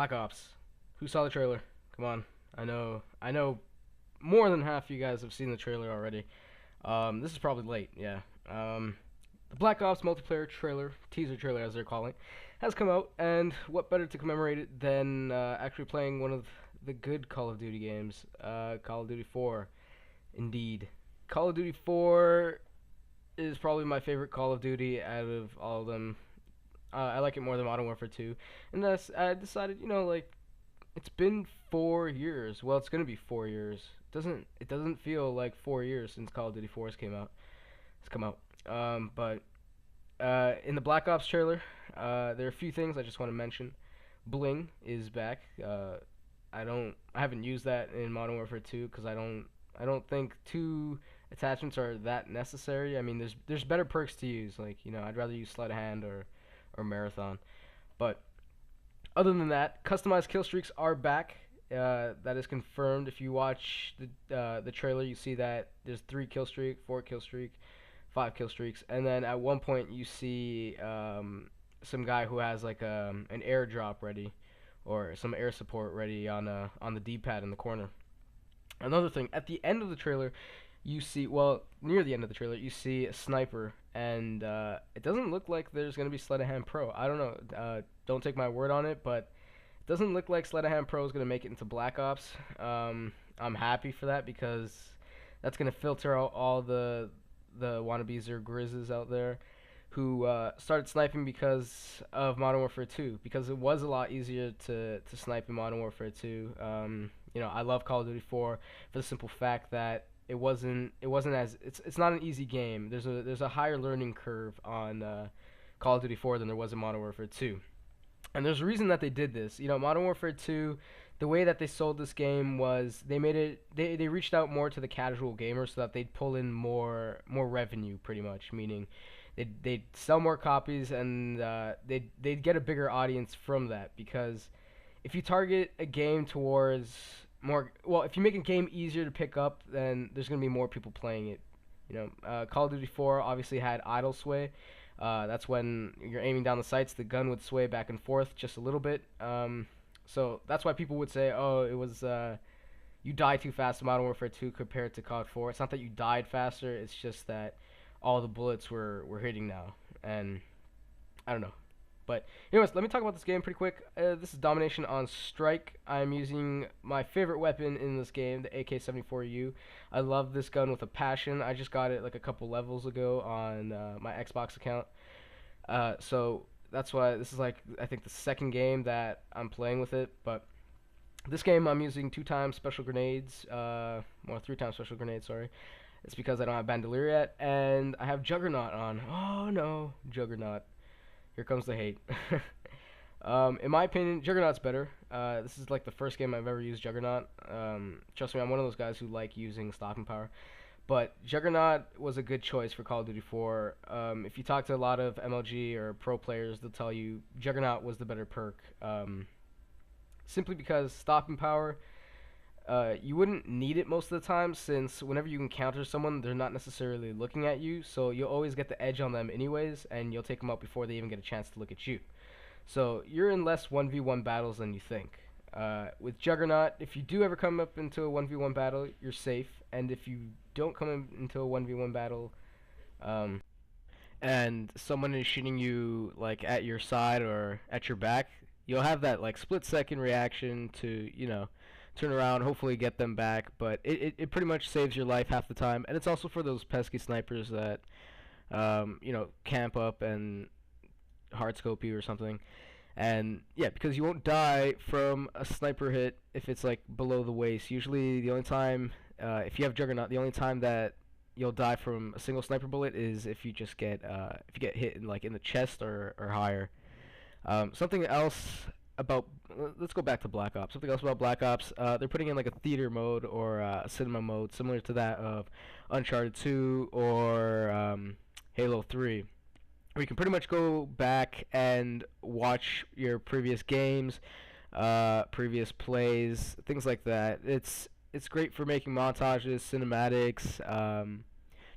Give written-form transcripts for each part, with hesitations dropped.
Black Ops. Who saw the trailer? Come on. I know more than half of you guys have seen the trailer already. This is probably late, yeah. The Black Ops multiplayer trailer, teaser trailer as they're calling, has come out, and what better to commemorate it than actually playing one of the good Call of Duty games, Call of Duty 4. Indeed. Call of Duty 4 is probably my favorite Call of Duty out of all of them. I like it more than Modern Warfare 2. And thus, I decided, like, it's been 4 years. Well, it's gonna be 4 years. It doesn't feel like 4 years since Call of Duty 4 has came out. It's come out. But in the Black Ops trailer, there are a few things I just want to mention. Bling is back. I haven't used that in Modern Warfare 2 because I don't think two attachments are that necessary. I mean, there's better perks to use. Like, I'd rather use sleight of hand or marathon. But other than that, customized kill streaks are back. That is confirmed. If you watch the trailer, you see that there's 3 kill streak, 4 kill streak, 5 kill streaks, and then at one point you see some guy who has like an airdrop ready, or some air support ready on the D-pad in the corner. Another thing, at the end of the trailer, you see, well, near the end of the trailer, you see a sniper, and it doesn't look like there's going to be Sleight of Hand Pro. I don't know, don't take my word on it, but it doesn't look like Sleight of Hand Pro is going to make it into Black Ops. I'm happy for that because that's going to filter out all the wannabes or grizzes out there who started sniping because of Modern Warfare 2, because it was a lot easier to snipe in Modern Warfare 2. I love Call of Duty 4 for the simple fact that it wasn't as it's not an easy game. There's a higher learning curve on Call of Duty 4 than there was in Modern Warfare 2. And there's a reason that they did this. Modern Warfare 2, the way that they sold this game was they made it they reached out more to the casual gamer so that they'd pull in more revenue, pretty much, meaning they'd sell more copies, and they'd get a bigger audience from that, because if you target a game towards if you make a game easier to pick up, then there's going to be more people playing it. Call of Duty 4 obviously had idle sway. That's when you're aiming down the sights, the gun would sway back and forth just a little bit. So that's why people would say, oh, it was you die too fast in Modern Warfare 2 compared to COD 4. It's not that you died faster, it's just that all the bullets were hitting now. And I don't know. But anyways, let me talk about this game pretty quick. This is Domination on Strike. I'm using my favorite weapon in this game, the AK-74u. I love this gun with a passion. I just got it like a couple levels ago on my Xbox account. So that's why this is like, I think, the second game that I'm playing with it. But this game I'm using 2 times special grenades, 3 times special grenades, sorry. It's because I don't have Bandolier yet, and I have Juggernaut on. Oh no, Juggernaut. Here comes the hate. In my opinion, Juggernaut's better. This is like the first game I've ever used Juggernaut. Trust me, I'm one of those guys who like using stopping power. But Juggernaut was a good choice for Call of Duty 4. If you talk to a lot of MLG or pro players, they'll tell you Juggernaut was the better perk. Simply because stopping power, you wouldn't need it most of the time, since whenever you encounter someone, they're not necessarily looking at you, so you'll always get the edge on them anyways, and you'll take them out before they even get a chance to look at you. So you're in less 1v1 battles than you think. With Juggernaut, if you do ever come up into a 1v1 battle, you're safe, and if you don't come into a 1v1 battle, and someone is shooting you like at your side or at your back, you'll have that like split-second reaction to, turn around, hopefully get them back, but it pretty much saves your life half the time. And it's also for those pesky snipers that camp up and hardscope you or something. And yeah, because you won't die from a sniper hit if it's like below the waist. Usually the only time, if you have Juggernaut, the only time that you'll die from a single sniper bullet is if you just get hit in the chest or higher. Something else about, let's go back to Black Ops. Something else about Black Ops, they're putting in like a theater mode or a cinema mode similar to that of Uncharted 2 or Halo 3, where you can pretty much go back and watch your previous games, previous plays, things like that. It's great for making montages, cinematics,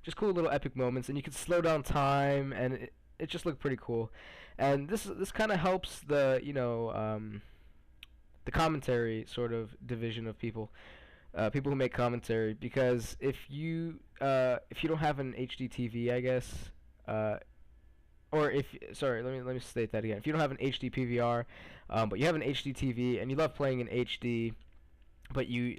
just cool little epic moments, and you can slow down time, and it just looked pretty cool. And this kind of helps the the commentary sort of division of people, people who make commentary, because if you don't have an HD TV, I guess, uh, or if sorry, let me state that again. If you don't have an HD PVR, but you have an HD TV and you love playing in HD, but you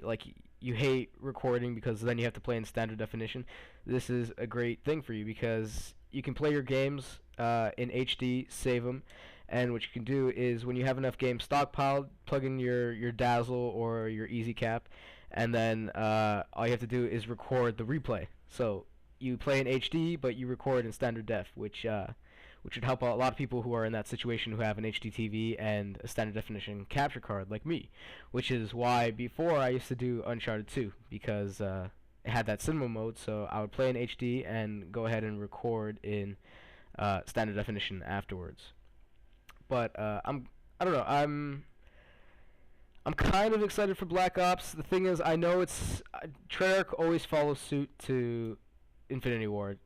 hate recording because then you have to play in standard definition, this is a great thing for you because you can play your games in HD, save them, and what you can do is when you have enough games stockpiled, plug in your Dazzle or your Easy Cap, and then all you have to do is record the replay. So you play in HD, but you record in standard def, which would help a lot of people who are in that situation who have an HD TV and a standard definition capture card like me, which is why before I used to do Uncharted 2 because it had that cinema mode, so I would play in HD and go ahead and record in standard definition afterwards. But I don't know, I'm kind of excited for Black Ops. The thing is, I know Treyarch always follows suit to Infinity Ward.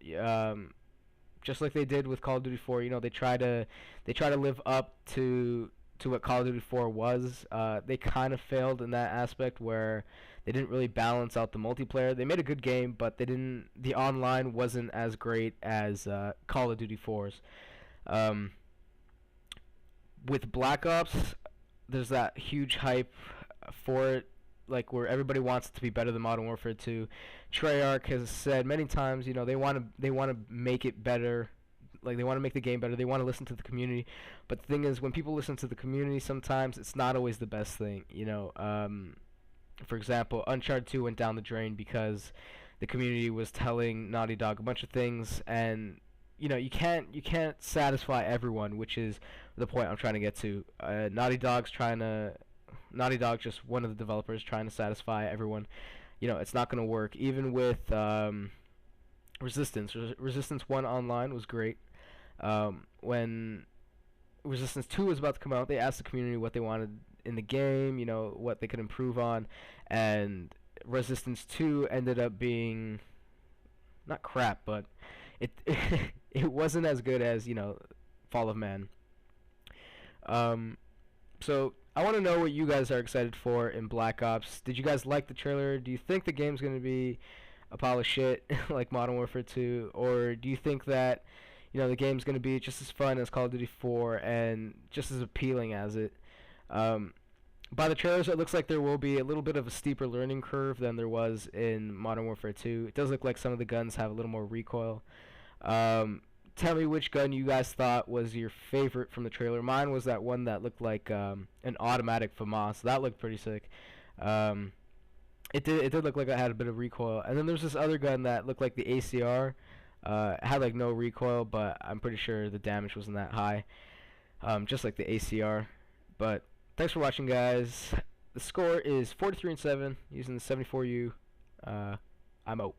Just like they did with Call of Duty 4, they try to live up to what Call of Duty 4 was. They kind of failed in that aspect where they didn't really balance out the multiplayer. They made a good game, but the online wasn't as great as Call of Duty 4's. With Black Ops, there's that huge hype for it, like where everybody wants it to be better than Modern Warfare 2. Treyarch has said many times, they want to make it better, like they want to make the game better. They want to listen to the community, but the thing is, when people listen to the community, sometimes it's not always the best thing. For example, Uncharted 2 went down the drain because the community was telling Naughty Dog a bunch of things, and you can't satisfy everyone, which is the point I'm trying to get to. Naughty Dog, just one of the developers, trying to satisfy everyone. It's not going to work. Even with Resistance. Resistance 1 online was great. When Resistance 2 was about to come out, they asked the community what they wanted in the game, what they could improve on, and Resistance 2 ended up being not crap, but it it wasn't as good as, Fall of Man. So I want to know what you guys are excited for in Black Ops. Did you guys like the trailer? Do you think the game's going to be a pile of shit like Modern Warfare 2? Or do you think that, the game's going to be just as fun as Call of Duty 4 and just as appealing as it? By the trailers, it looks like there will be a little bit of a steeper learning curve than there was in Modern Warfare 2. It does look like some of the guns have a little more recoil. Tell me which gun you guys thought was your favorite from the trailer. Mine was that one that looked like an automatic FAMAS. That looked pretty sick. It did look like it had a bit of recoil. And then there's this other gun that looked like the ACR. It had like no recoil, but I'm pretty sure the damage wasn't that high. Just like the ACR. But thanks for watching, guys. The score is 43-7 using the 74u. I'm out.